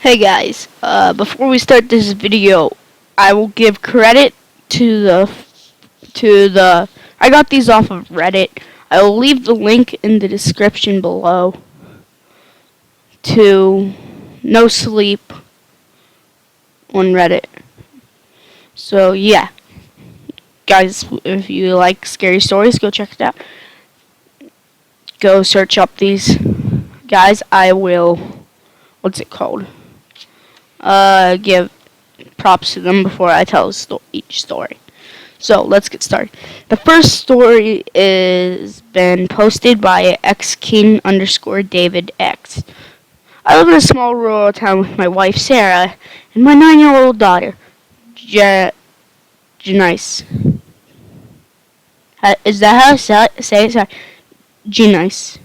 Hey guys, before we start this video, I will give credit to the I got these off of Reddit. I will leave the link in the description below to No Sleep on Reddit. So yeah, guys, if you like scary stories, go check it out. Go search up these guys. I will, what's it called? Give props to them before I tell each story. So let's get started. The first story is been posted by xking_davidx. I live in a small rural town with my wife Sarah and my 9-year-old daughter, Janice. Is that how I say it? Sorry. Janice.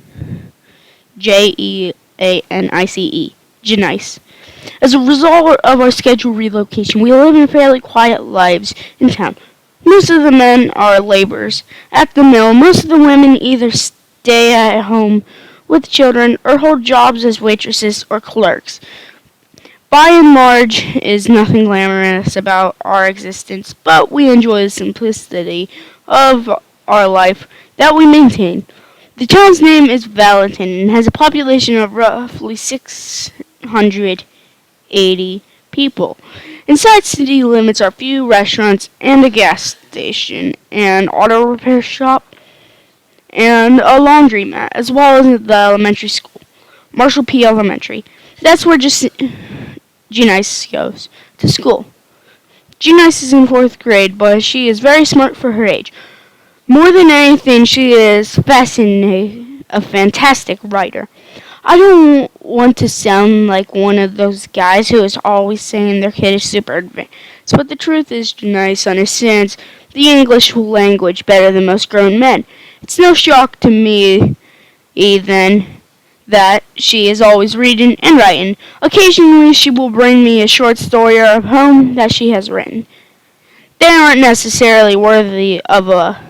Jeanice. Janice. As a result of our scheduled relocation, we live in fairly quiet lives in town. Most of the men are laborers at the mill. Most of the women either stay at home with children or hold jobs as waitresses or clerks. By and large, is nothing glamorous about our existence, but we enjoy the simplicity of our life that we maintain. The town's name is Valentin and has a population of roughly 680 people. Inside city limits are few restaurants and a gas station, an auto repair shop, and a laundromat, as well as the elementary school, Marshall P. Elementary. That's where Janice goes to school. Janice is in 4th grade, but she is very smart for her age. More than anything, she is a fantastic writer. I don't want to sound like one of those guys who is always saying their kid is super advanced, but the truth is Janice understands the English language better than most grown men. It's no shock to me, then, that she is always reading and writing. Occasionally, she will bring me a short story or a poem that she has written. They aren't necessarily worthy of a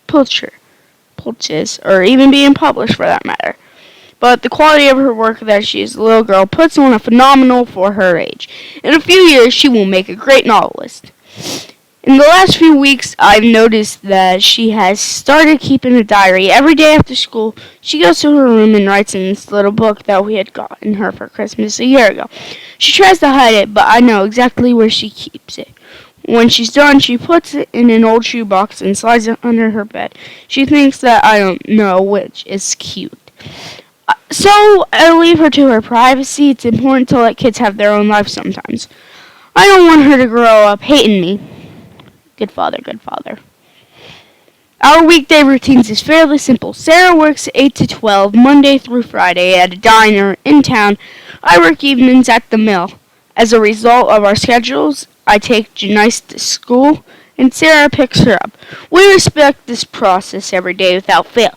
purchase, or even being published for that matter. But the quality of her work that she is a little girl puts on a phenomenal for her age. In a few years, she will make a great novelist. In the last few weeks, I've noticed that she has started keeping a diary. Every day after school, she goes to her room and writes in this little book that we had gotten her for Christmas a year ago. She tries to hide it, but I know exactly where she keeps it. When she's done, she puts it in an old shoebox and slides it under her bed. She thinks that I don't know, which is cute. So I leave her to her privacy. It's important to let kids have their own life sometimes. I don't want her to grow up hating me. Good father, good father. Our weekday routines is fairly simple. Sarah works 8 to 12, Monday through Friday, at a diner in town. I work evenings at the mill. As a result of our schedules, I take Janice to school, and Sarah picks her up. We respect this process every day without fail.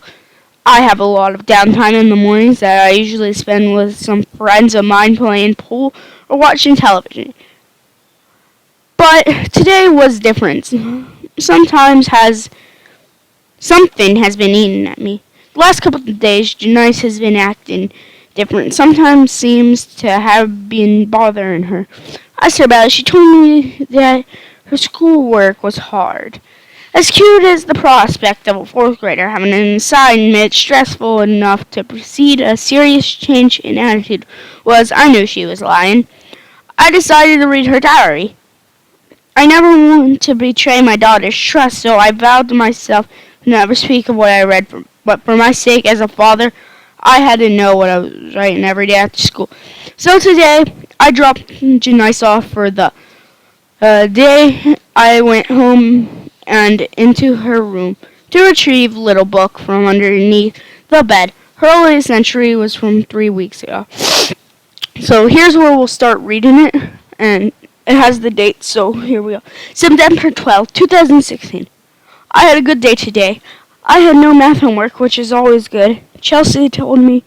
I have a lot of downtime in the mornings that I usually spend with some friends of mine playing pool or watching television. But today was different. Something has been eating at me. The last couple of days, Janice has been acting different. Sometimes seems to have been bothering her. I asked her about it. She told me that her schoolwork was hard. As cute as the prospect of a 4th grader having an assignment stressful enough to precede a serious change in attitude was, I knew she was lying. I decided to read her diary. I never want to betray my daughter's trust, so I vowed to myself to never speak of what I read. But for my sake as a father, I had to know what I was writing every day after school. So today, I dropped Janice off for the day. I went home and into her room to retrieve little book from underneath the bed. Her latest entry was from 3 weeks ago. So here's where we'll start reading it, and it has the date, so here we go. September 12th, 2016. I had a good day today. I had no math homework, which is always good. Chelsea told me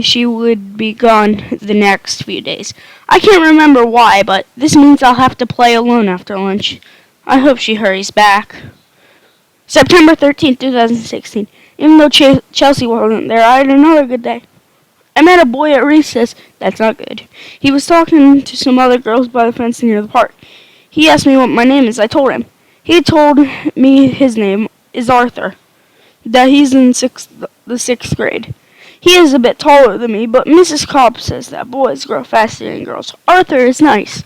she would be gone the next few days. I can't remember why, but this means I'll have to play alone after lunch. I hope she hurries back. September 13th, 2016. Even though Chelsea wasn't there, I had another good day. I met a boy at recess. That's not good. He was talking to some other girls by the fence near the park. He asked me what my name is. I told him. He told me his name is Arthur, that he's in the sixth grade. He is a bit taller than me, but Mrs. Cobb says that boys grow faster than girls. Arthur is nice.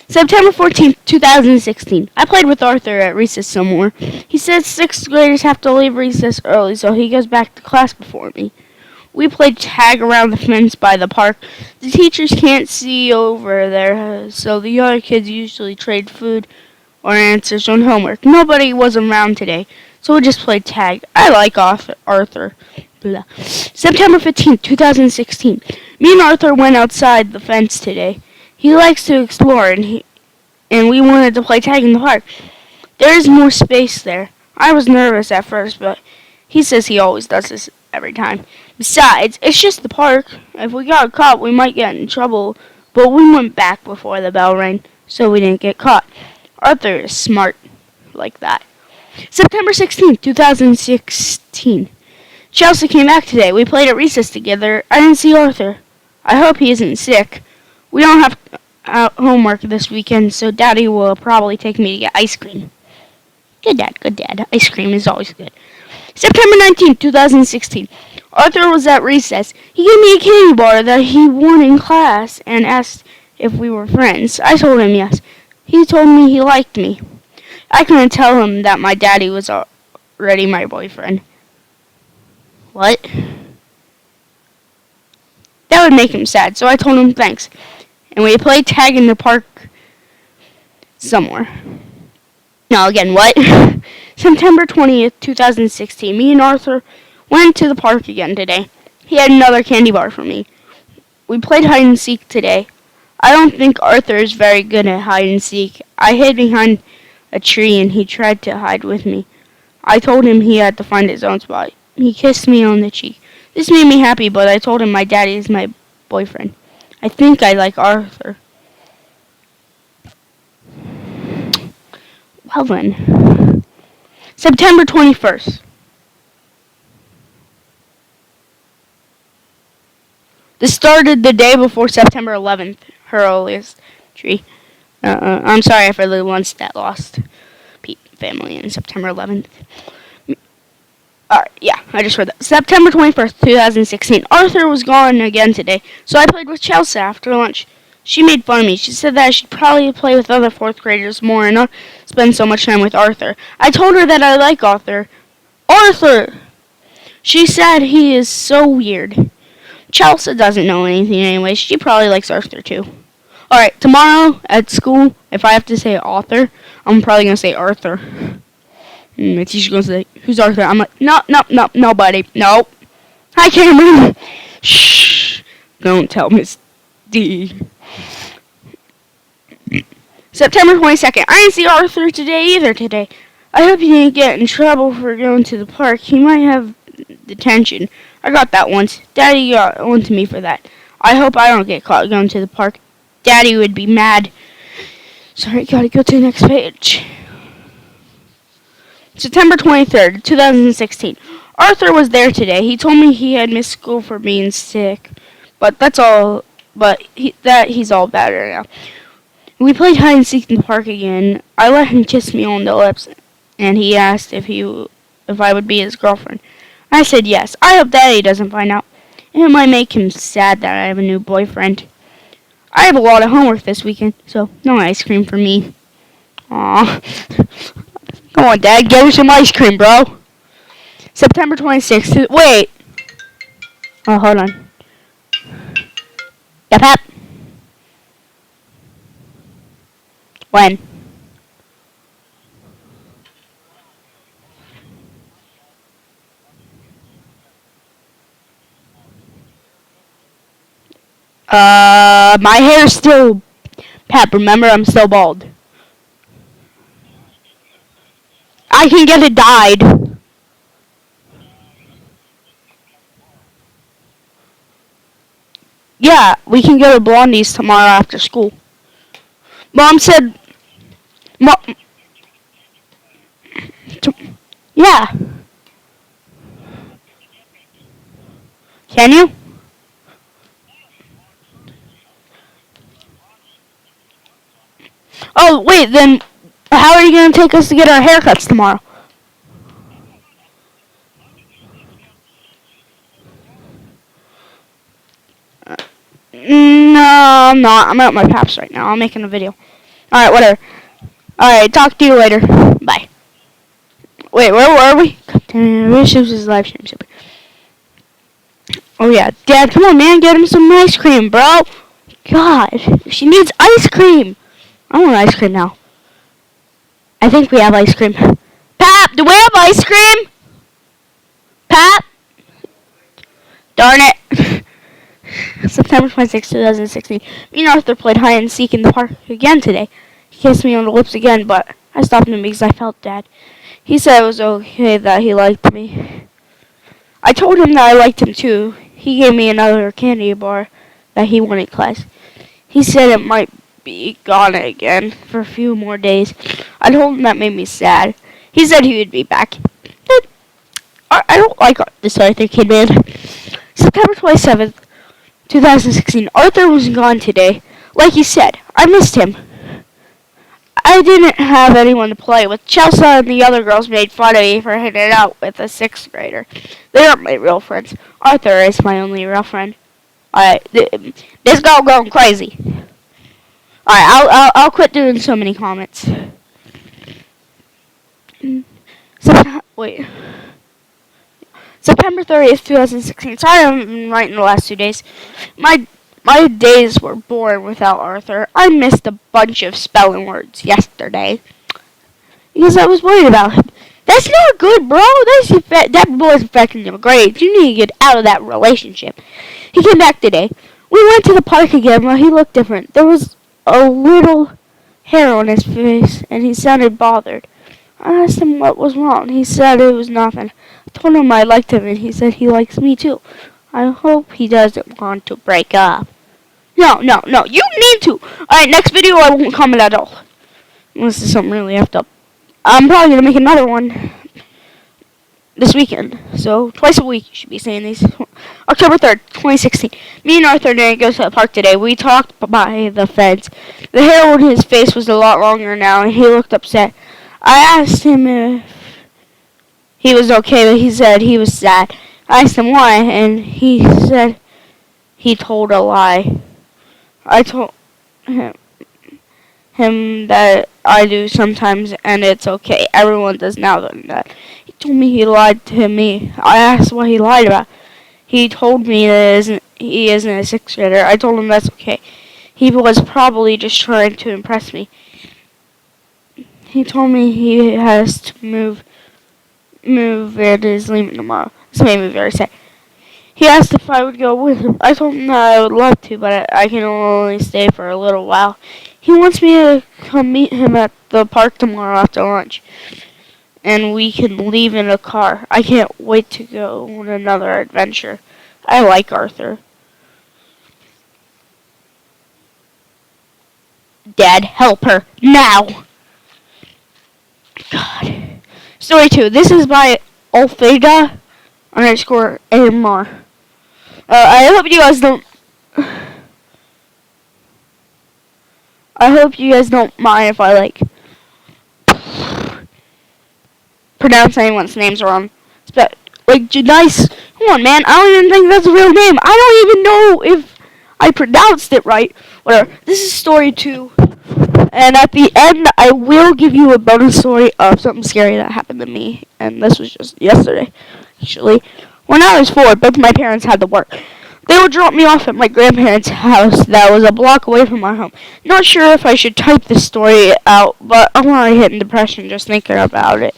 September 14th, 2016. I played with Arthur at recess some more. He says sixth graders have to leave recess early, so he goes back to class before me. We played tag around the fence by the park. The teachers can't see over there, so the other kids usually trade food or answers on homework. Nobody was around today, so we just played tag. I like Arthur. Blah. September 15th, 2016. Me and Arthur went outside the fence today. He likes to explore, and we wanted to play tag in the park. There is more space there. I was nervous at first, but he says he always does this every time. Besides, it's just the park. If we got caught, we might get in trouble, but we went back before the bell rang, so we didn't get caught. Arthur is smart like that. September 16th, 2016. Chelsea came back today. We played at recess together. I didn't see Arthur. I hope he isn't sick. We don't have homework this weekend, so Daddy will probably take me to get ice cream. Good dad, good dad. Ice cream is always good. September 19th, 2016. Arthur was at recess. He gave me a candy bar that he won in class and asked if we were friends. I told him yes. He told me he liked me. I couldn't tell him that my daddy was already my boyfriend. What? That would make him sad, so I told him thanks. And we played tag in the park somewhere. No, again, what? September 20th, 2016. Me and Arthur went to the park again today. He had another candy bar for me. We played hide and seek today. I don't think Arthur is very good at hide and seek. I hid behind a tree and he tried to hide with me. I told him he had to find his own spot. He kissed me on the cheek. This made me happy, but I told him my daddy is my boyfriend. I think I like Arthur. Well then. September 21st. This started the day before September 11th, her earliest tree. I'm sorry for the ones that lost family in September 11th. Alright, yeah, I just read that. September 21st, 2016. Arthur was gone again today, so I played with Chelsea after lunch. She made fun of me. She said that I should probably play with other fourth graders more and not spend so much time with Arthur. I told her that I like Arthur. Arthur! She said he is so weird. Chelsea doesn't know anything anyway. She probably likes Arthur too. Alright, tomorrow at school, if I have to say author, I'm probably going to say Arthur. My teacher's going to say, who's Arthur? I'm like, no, nobody. No. Hi, Cameron. Shh. Don't tell Miss D. September 22nd. I didn't see Arthur today. I hope he didn't get in trouble for going to the park. He might have detention. I got that once. Daddy got onto me for that. I hope I don't get caught going to the park. Daddy would be mad. Sorry, gotta go to the next page. September 23rd, 2016. Arthur was there today. He told me he had missed school for being sick. But that's all. But he's all better now. We played hide and seek in the park again. I let him kiss me on the lips, and he asked if I would be his girlfriend. I said yes. I hope Daddy doesn't find out. It might make him sad that I have a new boyfriend. I have a lot of homework this weekend, so no ice cream for me. Aw. Come on, Dad, get me some ice cream, bro. September 26th. Wait. Oh, hold on. Yep, yep. When? My hair's still... Pep, remember, I'm still bald. I can get it dyed. Yeah, we can go to Blondie's tomorrow after school. Mom said... Yeah. Can you? Oh, wait, then how are you going to take us to get our haircuts tomorrow? No, I'm not. I'm at my pap's right now. I'm making a video. Alright, whatever. Alright, talk to you later. Bye. Wait, where were we? Relationships is live stream. Super. Oh, yeah. Dad, come on, man. Get him some ice cream, bro. God. She needs ice cream. I want ice cream now. I think we have ice cream. Pap, do we have ice cream? Pap? Darn it. September 26, 2016. Me and Arthur played hide and seek in the park again today. He kissed me on the lips again, but I stopped him because I felt bad. He said it was okay that he liked me. I told him that I liked him too. He gave me another candy bar that he wanted class. He said it might be gone again for a few more days. I told him that made me sad. He said he would be back. I don't like this Arthur kid, man. September 27th, 2016. Arthur was gone today. Like he said, I missed him. I didn't have anyone to play with. Chelsea and the other girls made fun of me for hanging out with a 6th grader. They aren't my real friends. Arthur is my only real friend. Alright, this girl going crazy. Alright, I'll quit doing so many comments. Wait. September 30th, 2016. Sorry I'm writing the last 2 days. My days were boring without Arthur. I missed a bunch of spelling words yesterday because I was worried about him. That's not good, bro. That boy's affecting your grades. You need to get out of that relationship. He came back today. We went to the park again, but he looked different. There was a little hair on his face, and he sounded bothered. I asked him what was wrong. He said it was nothing. I told him I liked him, and he said he likes me too. I hope he doesn't want to break up. No. You need to. Alright, next video I won't comment at all. Unless there's something really effed up. I'm probably going to make another one this weekend. So, twice a week you should be seeing these. October 3rd, 2016. Me and Arthur didn't go to the park today. We talked by the fence. The hair on his face was a lot longer now, and he looked upset. I asked him if he was okay, but he said he was sad. I asked him why, and he said he told a lie. I told him that I do sometimes, and it's okay. Everyone does now that. He told me he lied to me. I asked what he lied about. He told me that he isn't a 6th grader. I told him that's okay. He was probably just trying to impress me. He told me he has to move and is leaving tomorrow. This made me very sad. He asked if I would go with him. I told him that I would love to, but I can only stay for a little while. He wants me to come meet him at the park tomorrow after lunch, and we can leave in a car. I can't wait to go on another adventure. I like Arthur. Dad, help her now. God. Story 2. This is by Olfega _AMR. I hope you guys don't. I hope you guys don't mind if I pronounce anyone's names wrong. Like Janice. Come on, man. I don't even think that's a real name. I don't even know if I pronounced it right. Whatever. This is story 2. And at the end, I will give you a bonus story of something scary that happened to me. And this was just yesterday, actually. When I was 4, both my parents had to work. They would drop me off at my grandparents' house that was a block away from our home. Not sure if I should type this story out, but I'm already hitting depression just thinking about it.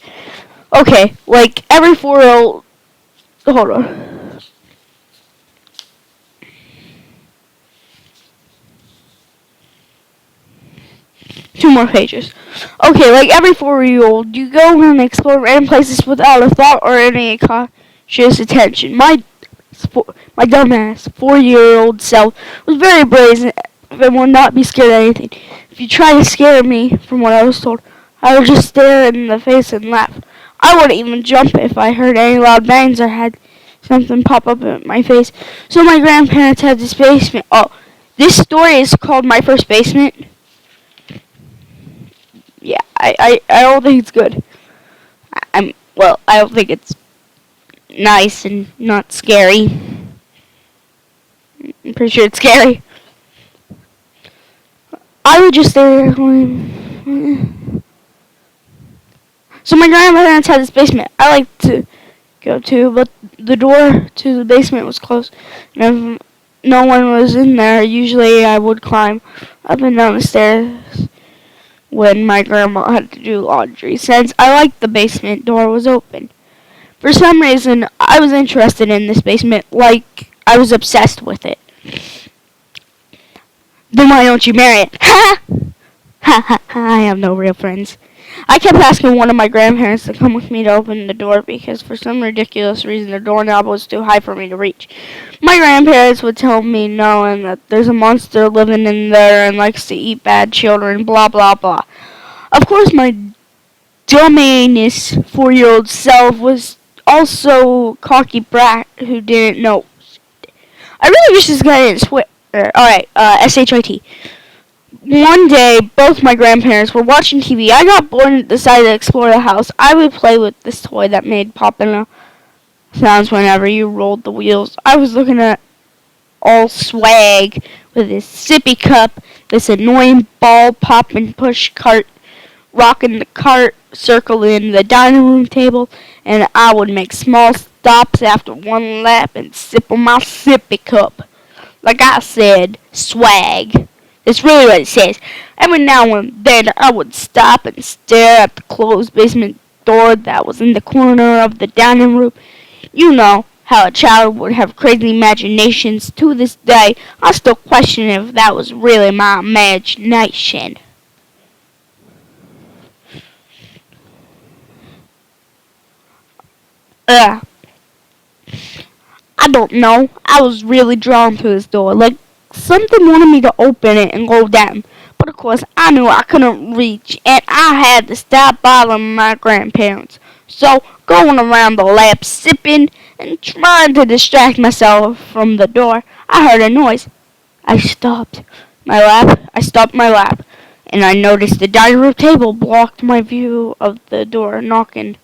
Okay, like every 4-year-old... Hold on. Two more pages. Okay, like every 4-year-old, you go and explore random places without a thought or any conscious attention. My dumbass 4-year-old self was very brazen and would not be scared of anything. If you try to scare me from what I was told, I would just stare in the face and laugh. I wouldn't even jump if I heard any loud bangs or had something pop up in my face. So my grandparents had this basement. Oh, this story is called My First Basement. I don't think it's good. I don't think it's nice and not scary. I'm pretty sure it's scary. I would just stay there going. So my grandparents had this basement I like to go to, but the door to the basement was closed. And if no one was in there, usually I would climb up and down the stairs when my grandma had to do laundry, since I liked the basement door was open. For some reason, I was interested in this basement, like I was obsessed with it. Then why don't you marry it? Ha! Ha ha ha, I have no real friends. I kept asking one of my grandparents to come with me to open the door because for some ridiculous reason the doorknob was too high for me to reach. My grandparents would tell me no and that there's a monster living in there and likes to eat bad children, blah blah blah. Of course my dumbass 4-year-old self was also cocky brat who didn't know. I really wish this guy didn't swear. Alright, SHIT. One day, both my grandparents were watching TV. I got bored and decided to explore the house. I would play with this toy that made popping sounds whenever you rolled the wheels. I was looking at all swag with this sippy cup, this annoying ball pop and push cart, rocking the cart, circling the dining room table, and I would make small stops after one lap and sip on my sippy cup. Like I said, swag. That's really what it says. Every now and then I would stop and stare at the closed basement door that was in the corner of the dining room. You know how a child would have crazy imaginations. To this day, I still question if that was really my imagination. Ugh. I don't know. I was really drawn to this door. Like something wanted me to open it and go down. But of course, I knew I couldn't reach, and I had to stop bothering my grandparents. So, going around the lab, sipping and trying to distract myself from the door, I heard a noise. I stopped my lap, and I noticed the dining room table blocked my view of the door knocking.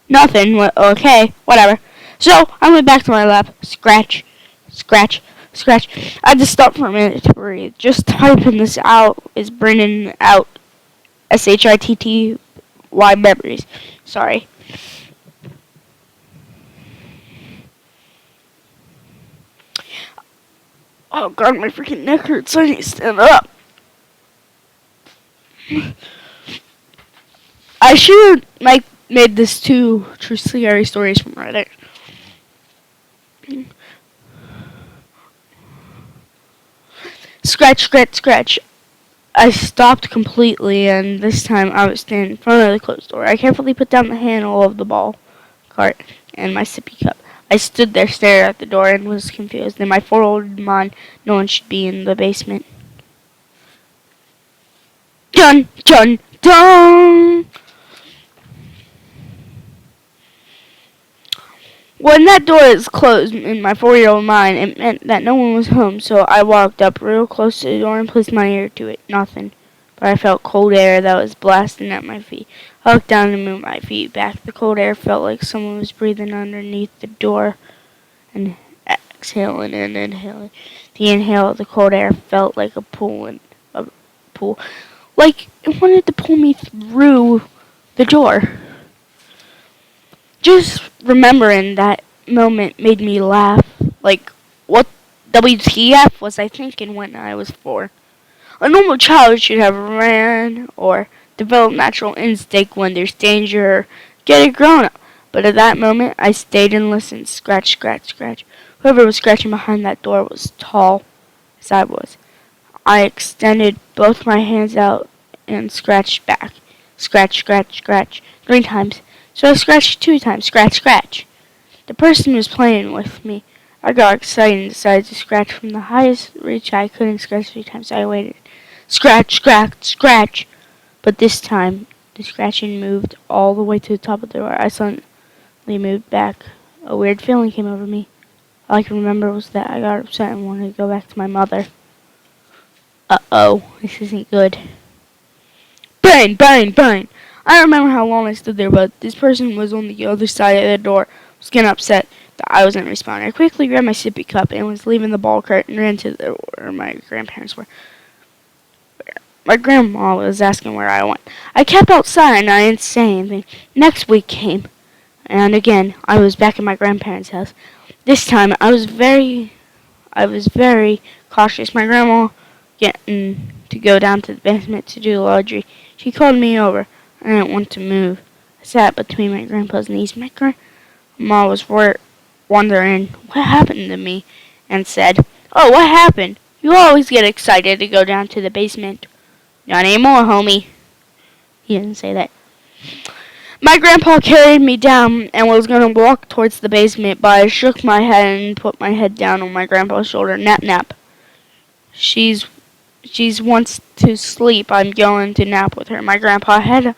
Nothing. Okay, whatever. So I went back to my lap. Scratch, scratch, scratch. I just stopped for a minute to breathe. Just typing this out is bringing out SHITTY memories. Sorry. Oh god, my freaking neck hurts. I need to stand up. I should have made this two true scary stories from Reddit. Scratch, scratch, scratch. I stopped completely, and this time I was standing in front of the closed door. I carefully put down the handle of the ball cart and my sippy cup. I stood there staring at the door and was confused. In my forward mind, no one should be in the basement. Dun, dun, dun! When that door is closed in my 4-year-old mind, it meant that no one was home, so I walked up real close to the door and placed my ear to it. Nothing. But I felt cold air that was blasting at my feet. I looked down and moved my feet back. The cold air felt like someone was breathing underneath the door and exhaling and inhaling. The inhale of the cold air felt like a pool. Like it wanted to pull me through the door. Just remembering that moment made me laugh. Like, what WTF was I thinking when I was 4? A normal child should have ran or developed natural instinct when there's danger or get a grown up. But at that moment, I stayed and listened. Scratch, scratch, scratch. Whoever was scratching behind that door was tall as I was. I extended both my hands out and scratched back. Scratch, scratch, scratch. 3 times. So I scratched 2 times. Scratch, scratch. The person was playing with me. I got excited and decided to scratch from the highest reach I could and scratch 3 times. I waited. Scratch, scratch, scratch. But this time, the scratching moved all the way to the top of the door. I suddenly moved back. A weird feeling came over me. All I can remember was that I got upset and wanted to go back to my mother. Uh-oh, this isn't good. Bang, bang, bang. I remember how long I stood there, but this person was on the other side of the door. I was getting upset that I wasn't responding. I quickly grabbed my sippy cup and was leaving the ball cart and ran to where my grandparents were. My grandma was asking where I went. I kept outside and I didn't say anything. Next week came, and again I was back at my grandparents' house. This time I was very cautious. My grandma getting to go down to the basement to do laundry. She called me over. I didn't want to move. I sat between my grandpa's knees. My grandma was wondering what happened to me and said, "Oh, what happened? You always get excited to go down to the basement." "Not anymore, homie." He didn't say that. My grandpa carried me down and was going to walk towards the basement, but I shook my head and put my head down on my grandpa's shoulder. "Nap, nap. She's wants to sleep. I'm going to nap with her." My grandpa headed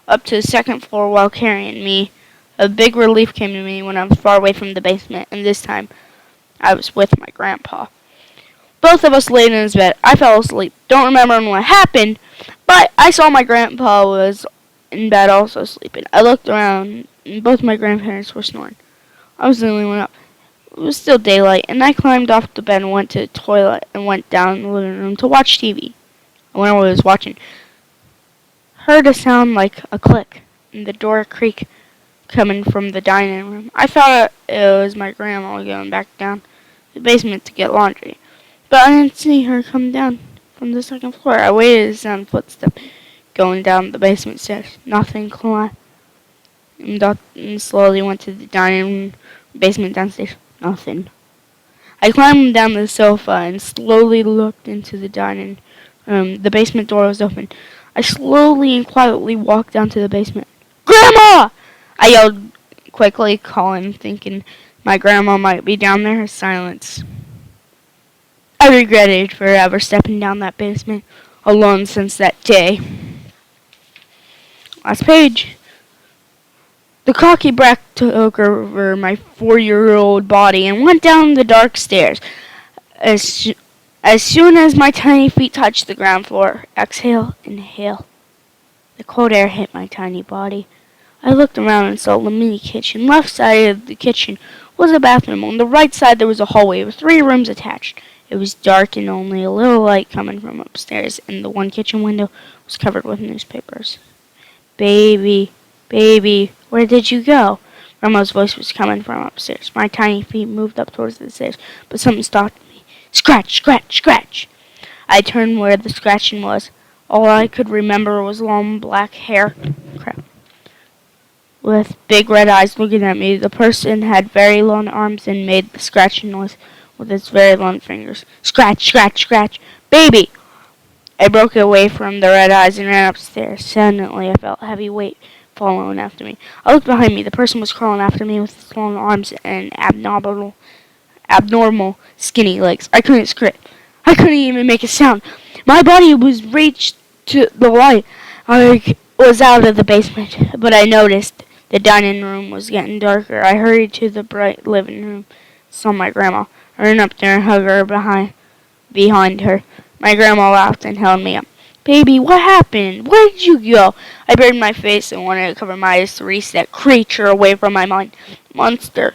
up to the second floor while carrying me. A big relief came to me when I was far away from the basement, and this time I was with my grandpa. Both of us laid in his bed. I fell asleep. Don't remember what happened, but I saw my grandpa was in bed also sleeping. I looked around, and both my grandparents were snoring. I was the only one up. It was still daylight, and I climbed off the bed and went to the toilet and went down in the living room to watch TV. I wonder what I was watching. Heard a sound like a click, and the door creak coming from the dining room. I thought it was my grandma going back down to the basement to get laundry, but I didn't see her come down from the second floor. I waited to sound footsteps going down the basement stairs. Nothing climbed, and slowly went to the dining room, basement downstairs. Nothing. I climbed down the sofa and slowly looked into the dining room. The basement door was open. I slowly and quietly walked down to the basement. "Grandma!" I yelled quickly, calling, thinking my grandma might be down there. Silence. I regretted forever stepping down that basement alone since that day. Last page. The cocky brat took over my 4-year-old body and went down the dark stairs. As soon as my tiny feet touched the ground floor, exhale, inhale. The cold air hit my tiny body. I looked around and saw the mini kitchen. Left side of the kitchen was a bathroom. On the right side there was a hallway with 3 rooms attached. It was dark and only a little light coming from upstairs, and the one kitchen window was covered with newspapers. "Baby, baby, where did you go?" Grandma's voice was coming from upstairs. My tiny feet moved up towards the stairs, but something stopped me. Scratch, scratch, scratch. I turned where the scratching was. All I could remember was long black hair. Crap. With big red eyes looking at me, the person had very long arms and made the scratching noise with its very long fingers. Scratch, scratch, scratch. "Baby!" I broke away from the red eyes and ran upstairs. Suddenly I felt a heavy weight following after me. I looked behind me. The person was crawling after me with its long arms and abnormal skinny legs. I couldn't scream. I couldn't even make a sound. My body was reached to the light. I was out of the basement, but I noticed the dining room was getting darker. I hurried to the bright living room. Saw my grandma. I ran up there and hugged her behind her. My grandma laughed and held me up. "Baby, what happened? Where did you go?" I buried my face and wanted to cover my eyes to erase that creature away from my mind. "Monster."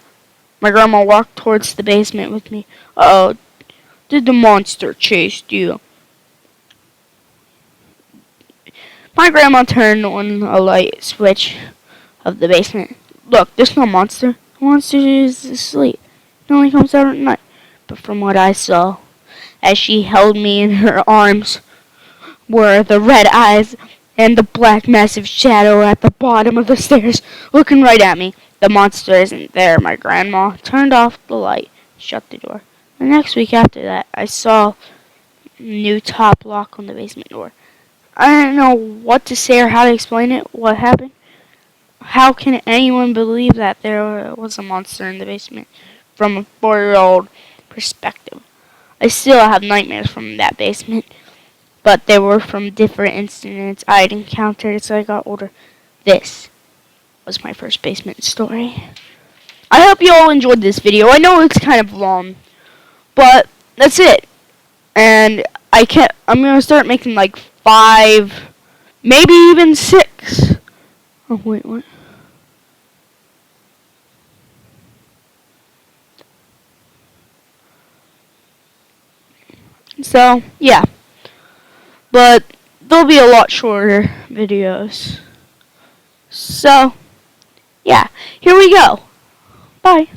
My grandma walked towards the basement with me. "Oh, did the monster chase you?" My grandma turned on a light switch of the basement. "Look, there's no monster. The monster is asleep. It only comes out at night." But from what I saw, as she held me in her arms, were the red eyes and the black massive shadow at the bottom of the stairs, looking right at me. "The monster isn't there." My grandma turned off the light, shut the door. The next week after that, I saw a new top lock on the basement door. I didn't know what to say or how to explain it. What happened? How can anyone believe that there was a monster in the basement from a 4-year-old perspective? I still have nightmares from that basement, but they were from different incidents I'd encountered as I got older. This was my first basement story. I hope you all enjoyed this video. I know it's kind of long, but that's it. And I'm gonna start making like 5, maybe even 6 Oh, wait, what? So, yeah. But there'll be a lot shorter videos. So, yeah. Here we go. Bye.